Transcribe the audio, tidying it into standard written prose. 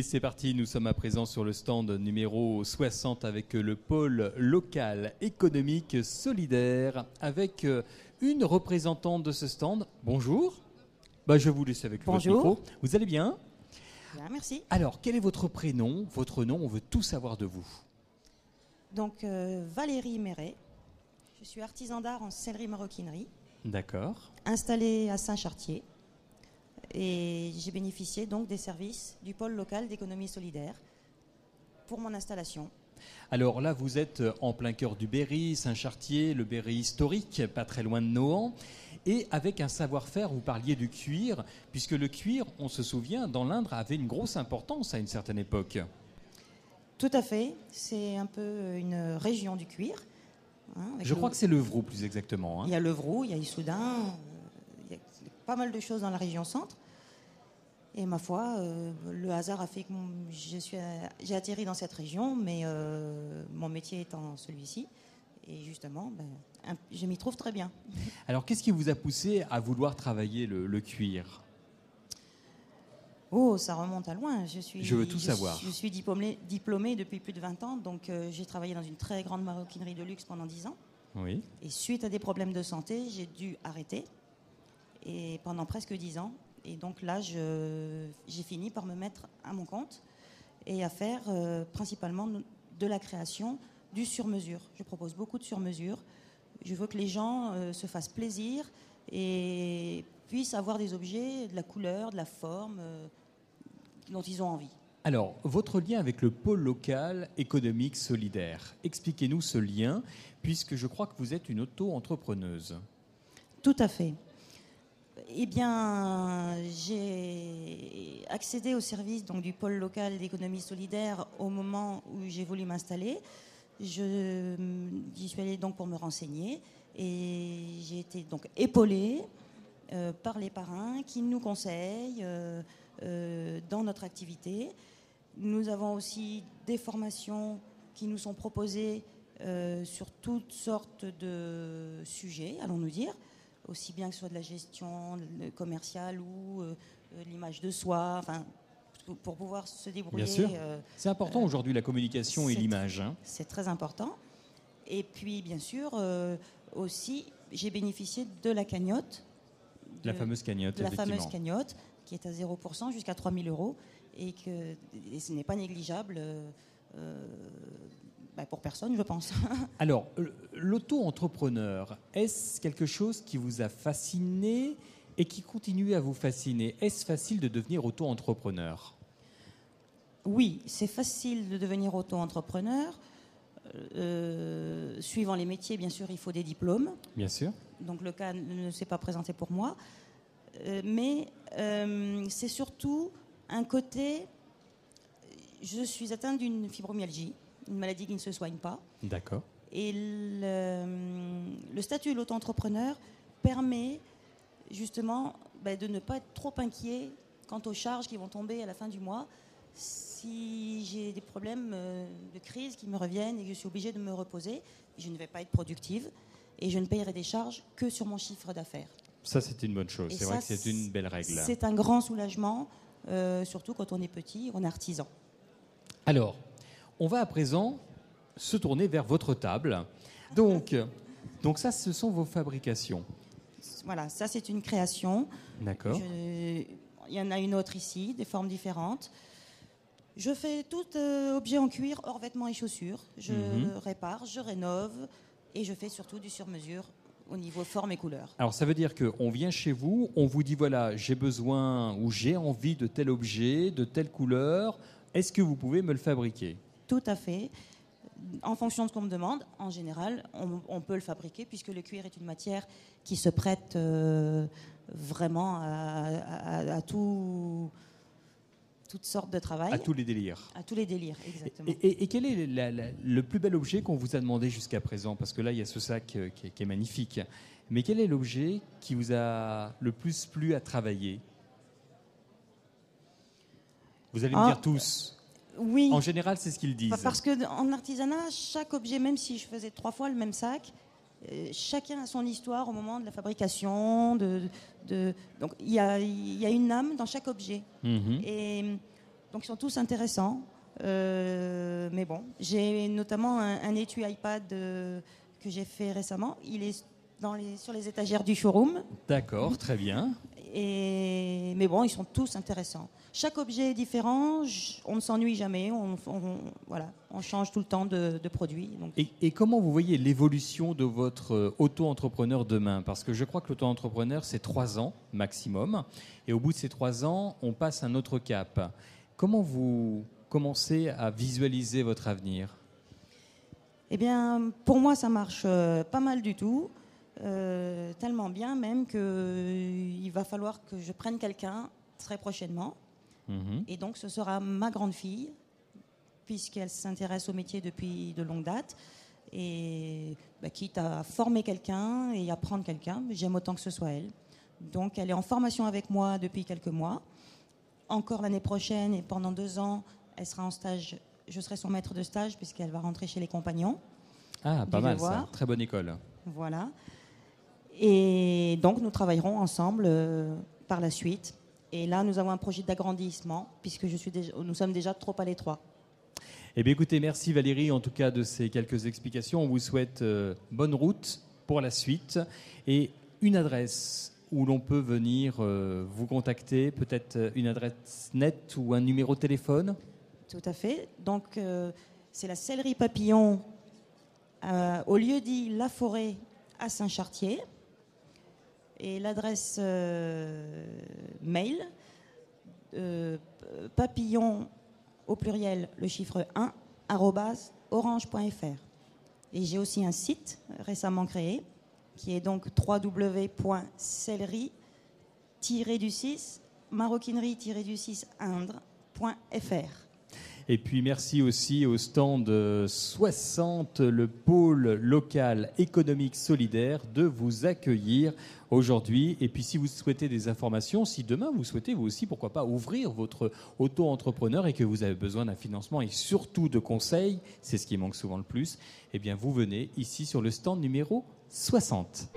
Et c'est parti, nous sommes à présent sur le stand numéro 60 avec le pôle local économique solidaire avec une représentante de ce stand. Bonjour. Je vais vous laisser avec votre micro. Vous allez bien ? Bien, merci. Alors, quel est votre prénom, votre nom ? On veut tout savoir de vous. Donc, Valérie Méret. Je suis artisan d'art en sellerie-maroquinerie. D'accord. Installée à Saint-Chartier. Et j'ai bénéficié donc des services du pôle local d'économie solidaire pour mon installation. Alors là, vous êtes en plein cœur du Berry, Saint-Chartier, le Berry historique, pas très loin de Nohant. Et avec un savoir-faire, vous parliez du cuir, puisque le cuir, on se souvient, dans l'Indre, avait une grosse importance à une certaine époque. Tout à fait. C'est un peu une région du cuir. Je crois que c'est l'Euvroux, plus exactement. Il y a l'Euvroux, il y a Issoudun, il y a pas mal de choses dans la région centre. Et ma foi, le hasard a fait que j'ai atterri dans cette région, mais mon métier étant celui-ci. Et justement, je m'y trouve très bien. Alors, qu'est-ce qui vous a poussé à vouloir travailler le cuir ? Oh, ça remonte à loin. Je veux tout savoir. Je suis diplômée depuis plus de 20 ans, donc j'ai travaillé dans une très grande maroquinerie de luxe pendant 10 ans. Oui. Et suite à des problèmes de santé, j'ai dû arrêter. Et pendant presque 10 ans. Et donc là, j'ai fini par me mettre à mon compte et à faire principalement de la création, du sur-mesure. Je propose beaucoup de sur-mesure. Je veux que les gens se fassent plaisir et puissent avoir des objets, de la couleur, de la forme dont ils ont envie. Alors, votre lien avec le pôle local économique solidaire, expliquez-nous ce lien, puisque je crois que vous êtes une auto-entrepreneuse. Tout à fait. Eh bien, j'ai accédé au service donc, du pôle local d'économie solidaire au moment où j'ai voulu m'installer. J'y suis allée donc pour me renseigner et j'ai été donc épaulée par les parrains qui nous conseillent dans notre activité. Nous avons aussi des formations qui nous sont proposées sur toutes sortes de sujets, allons-nous dire, aussi bien que ce soit de la gestion commerciale ou l'image de soi, enfin, pour pouvoir se débrouiller. Bien sûr. C'est important aujourd'hui, la communication et l'image. C'est très important. Et puis, bien sûr, aussi, j'ai bénéficié de la cagnotte. La fameuse cagnotte, la fameuse cagnotte, qui est à 0% jusqu'à 3 000 euros. Et ce n'est pas négligeable pour personne, je pense. Alors, l'auto-entrepreneur, est-ce quelque chose qui vous a fasciné et qui continue à vous fasciner ? Est-ce facile de devenir auto-entrepreneur ? Oui, c'est facile de devenir auto-entrepreneur. Suivant les métiers, bien sûr, il faut des diplômes. Bien sûr. Donc le cas ne s'est pas présenté pour moi. Mais c'est surtout un côté... Je suis atteinte d'une fibromyalgie, une maladie qui ne se soigne pas. D'accord. Et le statut de l'auto-entrepreneur permet justement de ne pas être trop inquiet quant aux charges qui vont tomber à la fin du mois. Si j'ai des problèmes de crise qui me reviennent et que je suis obligée de me reposer, je ne vais pas être productive et je ne payerai des charges que sur mon chiffre d'affaires. Ça, c'est une bonne chose. C'est vrai que c'est une belle règle. C'est un grand soulagement, surtout quand on est petit, on est artisan. Alors, on va à présent se tourner vers votre table. Donc ça, ce sont vos fabrications. Voilà, ça c'est une création. D'accord. Il y en a une autre ici, des formes différentes. Je fais tout objet en cuir, hors vêtements et chaussures. Je répare, je rénove et je fais surtout du sur-mesure au niveau forme et couleur. Alors ça veut dire qu'on vient chez vous, on vous dit voilà, j'ai besoin ou j'ai envie de tel objet, de telle couleur. Est-ce que vous pouvez me le fabriquer ? Tout à fait. En fonction de ce qu'on me demande, en général, on peut le fabriquer puisque le cuir est une matière qui se prête vraiment à toutes sortes de travail. À tous les délires. À tous les délires, exactement. Et quel est le plus bel objet qu'on vous a demandé jusqu'à présent ? Parce que là, il y a ce sac qui est magnifique. Mais quel est l'objet qui vous a le plus plu à travailler ? Vous allez me dire tous. Oui. En général, c'est ce qu'ils disent. Parce qu'en artisanat, chaque objet, même si je faisais 3 fois le même sac, chacun a son histoire au moment de la fabrication. Donc il y a une âme dans chaque objet. Et Donc ils sont tous intéressants. Mais bon, j'ai notamment un étui iPad que j'ai fait récemment. Il est sur les étagères du showroom. D'accord, très bien. Mais bon, ils sont tous intéressants. Chaque objet est différent, on ne s'ennuie jamais, on change tout le temps de produit. Donc. Et comment vous voyez l'évolution de votre auto-entrepreneur demain? Parce que je crois que l'auto-entrepreneur, c'est 3 ans maximum. Et au bout de ces 3 ans, on passe un autre cap. Comment vous commencez à visualiser votre avenir? Eh bien, pour moi, ça marche pas mal du tout. Tellement bien même qu'il va falloir que je prenne quelqu'un très prochainement. Et donc ce sera ma grande fille, puisqu'elle s'intéresse au métier depuis de longue date. Et quitte à former quelqu'un et apprendre quelqu'un, j'aime autant que ce soit elle. Donc elle est en formation avec moi depuis quelques mois. Encore l'année prochaine et pendant 2 ans, elle sera en stage. Je serai son maître de stage puisqu'elle va rentrer chez les compagnons. Ah, pas mal ça, très bonne école. Voilà. Et donc, nous travaillerons ensemble par la suite. Et là, nous avons un projet d'agrandissement, puisque nous sommes déjà trop à l'étroit. Eh bien, écoutez, merci Valérie, en tout cas, de ces quelques explications. On vous souhaite bonne route pour la suite. Et une adresse où l'on peut venir vous contacter, peut-être une adresse net ou un numéro de téléphone? Tout à fait. Donc, c'est la Sellerie Papillon, au lieu-dit La Forêt, à Saint-Chartier. Et l'adresse mail, papillon au pluriel, le chiffre 1, @orange.fr. Et j'ai aussi un site récemment créé qui est donc www.sellerie-du6 maroquinerie-du6 indre.fr. Et puis merci aussi au stand 60, le pôle local économique solidaire, de vous accueillir aujourd'hui. Et puis si vous souhaitez des informations, si demain vous souhaitez vous aussi, pourquoi pas, ouvrir votre auto-entrepreneur et que vous avez besoin d'un financement et surtout de conseils, c'est ce qui manque souvent le plus, eh bien vous venez ici sur le stand numéro 60.